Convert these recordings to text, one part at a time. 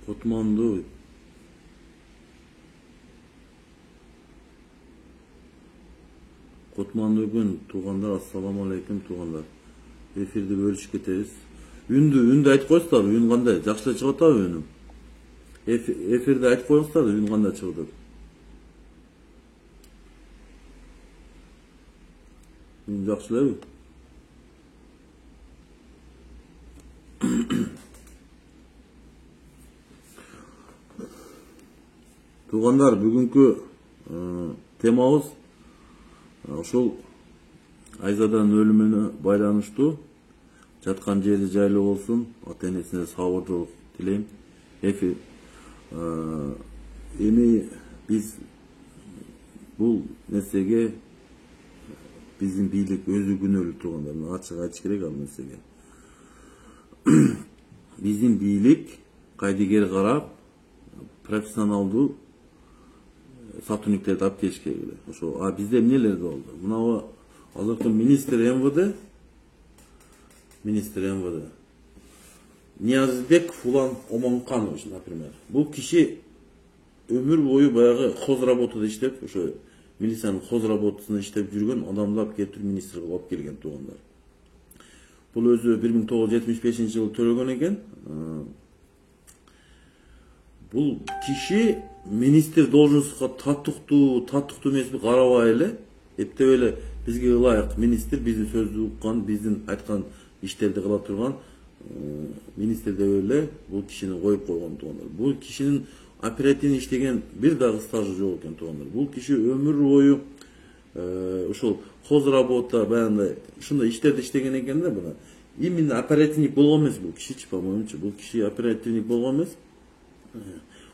Kutmandu. Kutmandu gün tuğanlar, assalamu aleykum tuğanlar. Efirde bölüşüp keteriz. Ündü aytып koysalar, ün kандай? Жақсы чыгат абы үнүм? Эфирде айтып коюңуздар, ün кандай чыгат? Ün жақсы элеби? Тугандар, бүгүнкү темабыз ошол Айзаданын өлүмүнө байланыштуу. Жаткан жери жайлуу болсун, ата-энесине сабырдуулук тилейм. Эми биз бул нерсеге биздин бийлик өзү күнөөлүү тургандар, ачык айтыш керек ал нерсеге. Биздин бийлик кайдыгер карап, профессионалдуу сотрудниктерди алып келиш керек эле. Ошо, бизде эмнелер болду? Мына азыркы министр МВД Ниязбек Фулан Омонканович, например. Бул киши өмүр бою баягы хозработада иштеп, ошо милициянын хозработасында иштеп жүргөн адамды алып келип министр кылып алып келген тугандар. Бул өзү 1975-жылы төрөгөн экен. Бул киши министр должностуна таттуктуу эмеспи карабай эле, эптеп эле бизге ылайык министр, биздин сөздү уккан, биздин айткан иштерди кыла турган министр деп эле бул кишини коюп койгон тугандар. Бул кишинин оперативно иштеген бир дагы стажы жок экен тугандар. Бул киши өмүр бою ошол хозработа баягындай ушундай иштерди иштеген экен да буна. Именно оперативник болгон эмес бул кишичи, по-моемчу. Бул киши оперативник болгон эмес.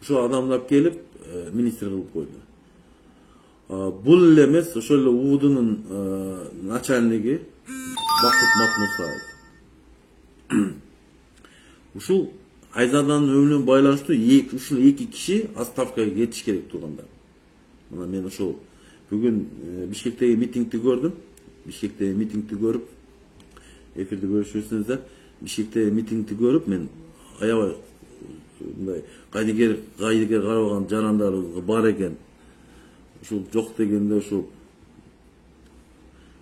Ошол адамды алып келип министр кылып койду. Бул эле эмес, ошол эле УВДнын начальниги Бакыт Матмусаев. Ушул Айзаданын өлүмүнө байланыштуу ушул эки киши отставкага кетиш керек тугандар. Мына мен ошол бүгүн Бишкектеги митингди көрдүм. Бишкектеги митингди көрүп, эфирде көрүшөсүңүздөр. Бишкектеги митингди көрүп, мен аябай мындай кайдыгер карабаган жарандарыбыз бар экен. Ушул жок дегенде ушул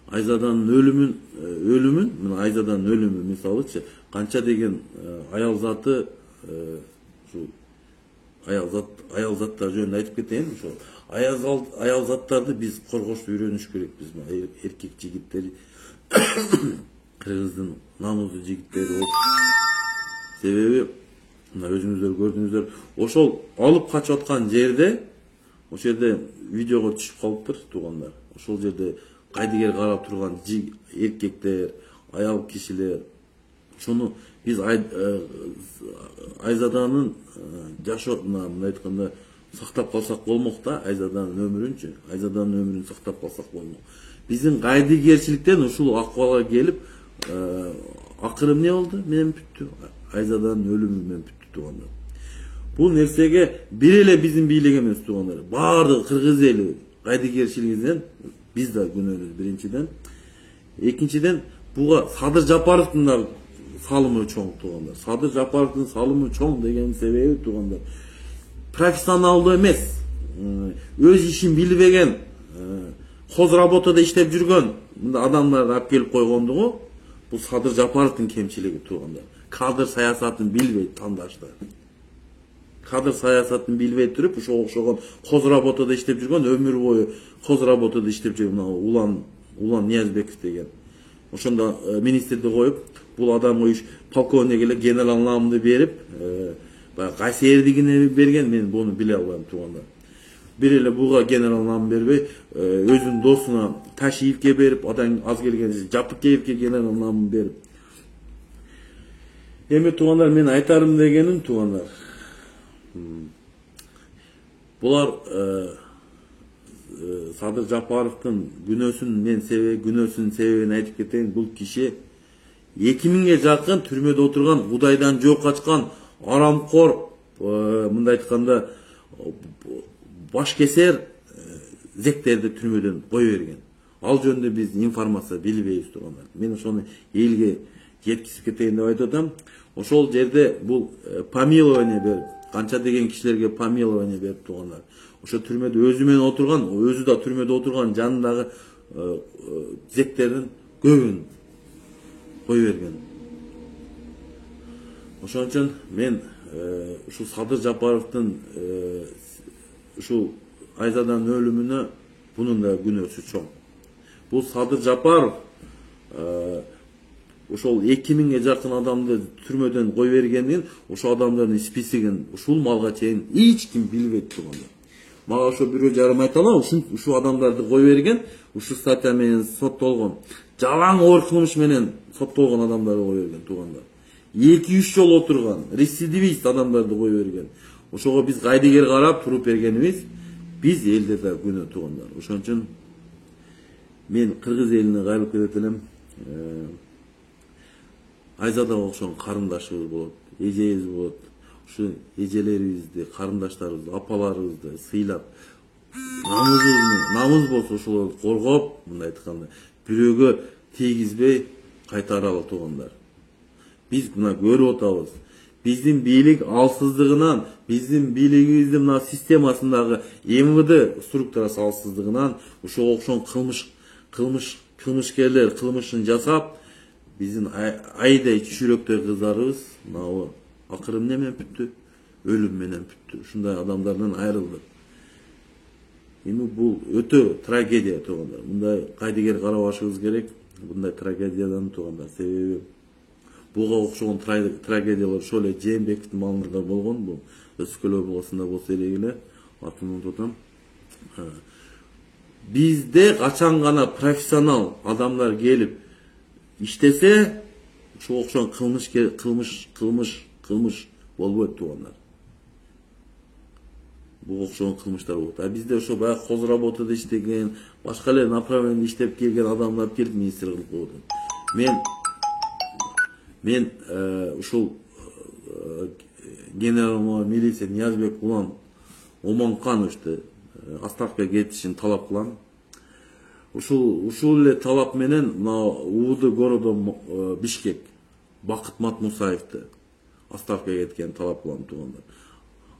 Айзаданын өлүмүн, мына Айзаданын өлүмү мисалычы, канча деген аял заты, ушул аял заттар жөнүндө айтып кетейин, ошол аял заттарды биз коргошто үйрөнүш керекпиз. Эркек жигиттер, кыргыздын намуздуу жигиттери болуп. Себеби мына өзүңүздөр көрдүңүздөр, ошол алып качып аткан жерде, ошол жерде видеого түшүп калыптыр тугандар. Ошол жерде кайдыгер карап турган эркектер, аял кишилер. Ошону биз Айзаданын жашоосуна мындай айтканда сактап калсак болмок да, Айзаданын өмүрүнчү. Айзаданын өмүрүн сактап калсак болмок. Биздин кайдыгерчиликтен ушул акыбалга келип, акыры эмне болду? Менен бүттү. Айзаданын өлүмү менен бүттү тугандар. Бул нерсеге бир эле биздин бийлик эмес тугандар. Баардык кыргыз эли кайдыгерчилигинен биз да күнөөлүү биринчиден. Экинчиден, буга Садыр Жапаровдун да салымы чоң тугандар. Садыр Жапаровдун салымы чоң деген себеби тугандар. Профессионалдуу эмес, өз ишин билбеген, хозработада иштеп жүргөн адамдарды алып келип койгондугу бул Садыр Жапаровдун кемчилиги тугандар. Кадр саясатын билбейт тандашта. Кадр саясатын билбей туруп, ошого окшогон хозработада иштеп жүргөн, өмүр бою хозработада иштеп жүргөн Улан Ниязбеков деген. Ошондо министрди коюп, бул адамга полковник эле генерал намды берип, кайсы эрдигине берген, мен буну биле албайм тугандар. Бир эле буга генерал нам бербей, өзүнүн досуна Ташиевке берип, адан аз келген Жапыкеевке генерал намын берип. Эми тугандар, мен айтарым дегеним тугандар. Булар Садыр Жапаровдун күнөөсүнүн себебин айтып кетейин. Бул киши 2000ге жакын түрмөдө отурган, Кудайдан жол качкан, арамкор, мындай айтканда баш кесер зектерди түрмөдөн кое берген. Ал жөнүндө биз информация билбейбиз тугандар. Мен ошону элге жеткизип кетейин деп айтып атам. Ошол жерде бул помилование берип, канча деген кишилерге помилование берип тургандар. Ошо түрмөдө өзү менен отурган, өзү да түрмөдө отурган жанындагы зектердин көбүн кое берген. Ошон үчүн мен ушул Садыр Жапаровдун ушул Айзаданын өлүмүнө бунун да күнөөсү чоң. Бул Садыр Жапаров ошол 2000ге жакын адамды түрмөдөн кое бергендин, ошол адамдардын списигин ушул малга чейин эч ким билбейт турганда. Мага ошо бирөө жарым айталар, ушул адамдарды кое берген, ушул статья менен соттолгон, жалаң оор кылмыш менен соттолгон адамдарды кое берген турганда. 2-3 жол отурган, рецидивист адамдарды кое берген. Ошого биз кайдыгер карап туруп бергенибиз, биз элде да күнөө тургандар. Ошон үчүн мен кыргыз элине кайрылып кетет элем. Айзадага окшогон карындашыбыз болот, эжебиз болот. Ушу эжелерибизди, карындаштарыбызды, апаларыбызды сыйлап, намыз болсо ошолорду коргоп, мындай айтканда, бирөөгө тийгизбей кайтаралы тургандар. Биз мына көрүп атабыз. Биздин бийлик алсыздыгынан, биздин бийлигибиздин мына системасындагы МВД структурасы алсыздыгынан ошого окшогон кылмышкерлер кылмышын жасап, биздин айдай чүчүрөктөй кыздарыбыз мына акыры эмне менен бүттү? Өлүм менен бүттү. Ушундай адамдардан айрылды. Эми бул өтө трагедия тургандар. Мындай кайдыгер карабашыбыз керек. Мындай трагедиядан тургандар. Себеби буга окшогон трагедиялар ошол эле Жээнбековдун маалында болгон. Бул Өскөл областында болсо эле атын унутуп атам. Бизде качан гана профессионал адамдар келип иштесе, ошого окшогон кылмыш болбойт тургандар. Буга окшогон кылмыштар болот. А бизде ошо баягы хозработада иштеген, башка эле направленияда иштеп келген адамдар келип министр кылып коет. Мен ушул генерал милиция Ниязбек улан Омонкановичти отставкага кетишин талап кылам. Ушул эле талап менен мына УВД города Бишкек Бакыт Матмусаевди отставкага кеткен талап кылам тургандар.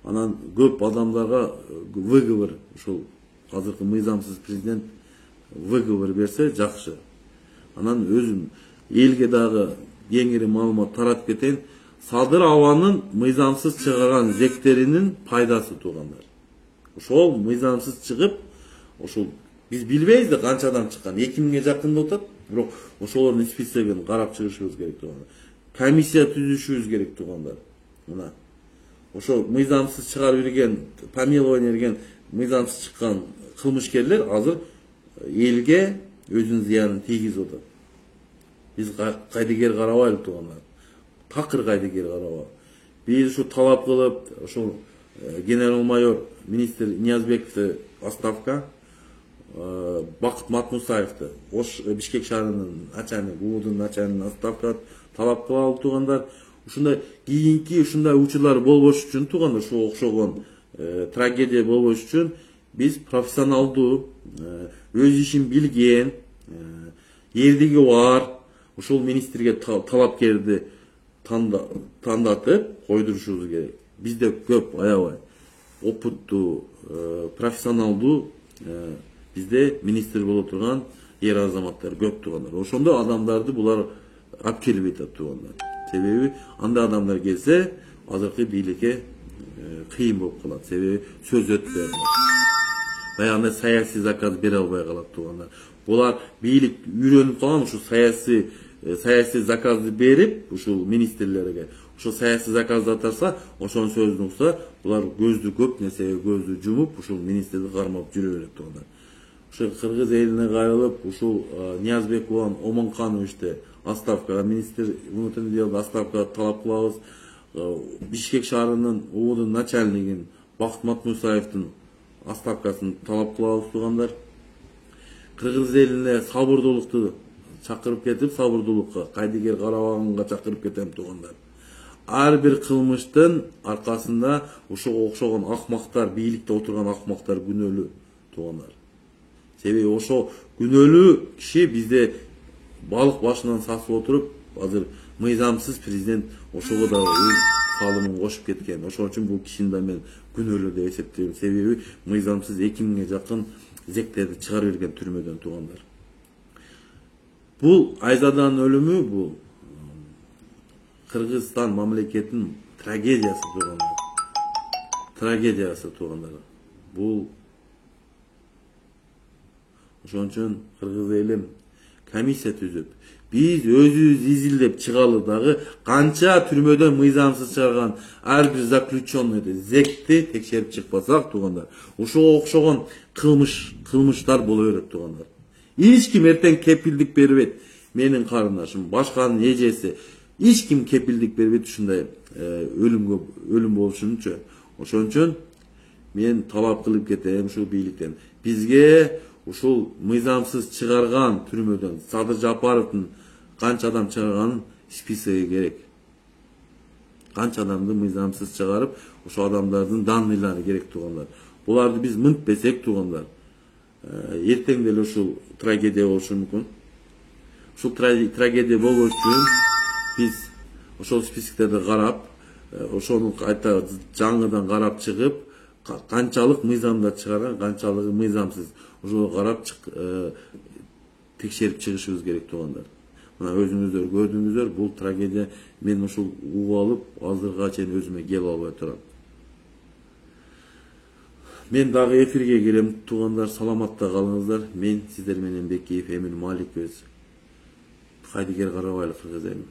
Анан көп адамдарга выговор, ушул азыркы мыйзамсыз президент выговор берсе жакшы. Анан өзүм элге дагы кеңири маалымат таратып кетейин. Садыр Абанын мыйзамсыз чыгарган зектеринин пайдасы тургандар. Ошол мыйзамсыз чыгып, ошол биз билбейбиз да канчадан чыккан. 2000ге жакын деп атат, бирок ошолордун списогун карап чыгышыбыз керек тургандар. Комиссия түзүшүбүз керек тургандар. Мына ошол мыйзамсыз чыгарып берген, помилование берген, мыйзамсыз чыккан кылмышкерлер азыр элге өзүнүн зыянын тийгизип атат. Биз кайдыгер карабайлы тургандар. Такыр кайдыгер карабайлы. Биз ушу талап кылып, ошол генерал-майор министр Ниязбековди отставка, Бакыт Матмусаевди Ош Бишкек шаарынын начальник, УВДнын начальнигин отставка талап кылып тургандар. Ушундай кийинки ушундай учурлар болбош үчүн тургандар, ошого окшогон трагедия болбош үчүн биз профессионалдуу, өз ишин билген, эрдиги бар ушул министрге талапкерди тандатып койдурушубуз керек. Бизде көп аябай опыттуу, профессионалдуу бизде министр боло турган эр азаматтар көп тургандар. Ошондо адамдарды булар алып келбей атат тургандар. Себеби анда адамдар келсе, азыркы бийликке кыйын болуп калат. Себеби сөз өтпөй атат. Баягы саясий заказ бере албай калат тургандар. Булар бийлик үйрөнүп калган ушу саясий заказды берип, ушул министрлерге, ушул саясий заказды атарса, ошонун сөзүн укса, булар көздү көп нерсеге көздү жумуп, ушул министрди кармап жүрө берет тургандар. Ушул кыргыз элине кайрылып, ушул Ниязбек улан Омонкановичти отставкага, министр внутренних дел отставкага талап кылабыз. Бишкек шаарынын УВДнын начальнигин Бакыт Матмусаевдин отставкасын талап кылабыз тургандар. Кыргыз элине сабырдуулукту чакырып кетип, сабырдуулукка, кайдыгер карабаганга чакырып кетем тургандар. Ар бир кылмыштын аркасында ошого окшогон акмактар, бийликте отурган акмактар күнөөлүү тургандар. Себеби ошо күнөөлүү киши бизде балык башынан сасып отуруп, азыр мыйзамсыз президент ошого да салымын кошуп кеткен. Ошон үчүн бул кишини да мен күнөөлүү деп эсептейм. Себеби мыйзамсыз 2000ге жакын зектерди чыгарып берген түрмөдөн туугандар. Бул Айзаданын өлүмү бул Кыргызстан мамлекетинин трагедиясы туугандар. Трагедиясы туугандар. Бул ошон үчүн кыргыз элим комиссия түзүп, биз өзүбүз изилдеп чыгалы дагы канча түрмөдөн мыйзамсыз чыгарган ар бир заключенныйды, зекти текшерип чыкпасак туугандар, ошого окшогон кылмыштар боло берет туугандар. Эч ким эртең кепилдик бербейт. Менин карындашым, башканын эжеси, эч ким кепилдик бербейт ушундай өлүм болушунчу. Ошон үчүн мен талап кылып кетем ушул бийликтен. Бизге ушул мыйзамсыз чыгарган түрмөдөн Садыр Жапаровдун канча адам чыгарганын списоги керек. Канча адамды мыйзамсыз чыгарып, ошол адамдардын данныйлары керек туугандар. Буларды биз мынтпесек туугандар, эртең деле ушул трагедия болушу мүмкүн. Ушул трагедия болбош үчүн биз ошол списоктерди карап, ошону кайта жаңыдан карап чыгып, канчалык мыйзамда чыгарган, канчалыгы мыйзамсыз, ошого карап текшерип чыгышыбыз керек туугандар. Мына өзүңүздөр көрдүңүздөр, бул трагедия мен ушул угуп алып, азырга чейин өзүмө келип албай турам. Мен дагы эфирге келем туугандар, саламатта калыңыздар. Мен сиздер менен Бекиев Эмин Маликович. Хайдыгер Карабайлы, Кыргыз элим.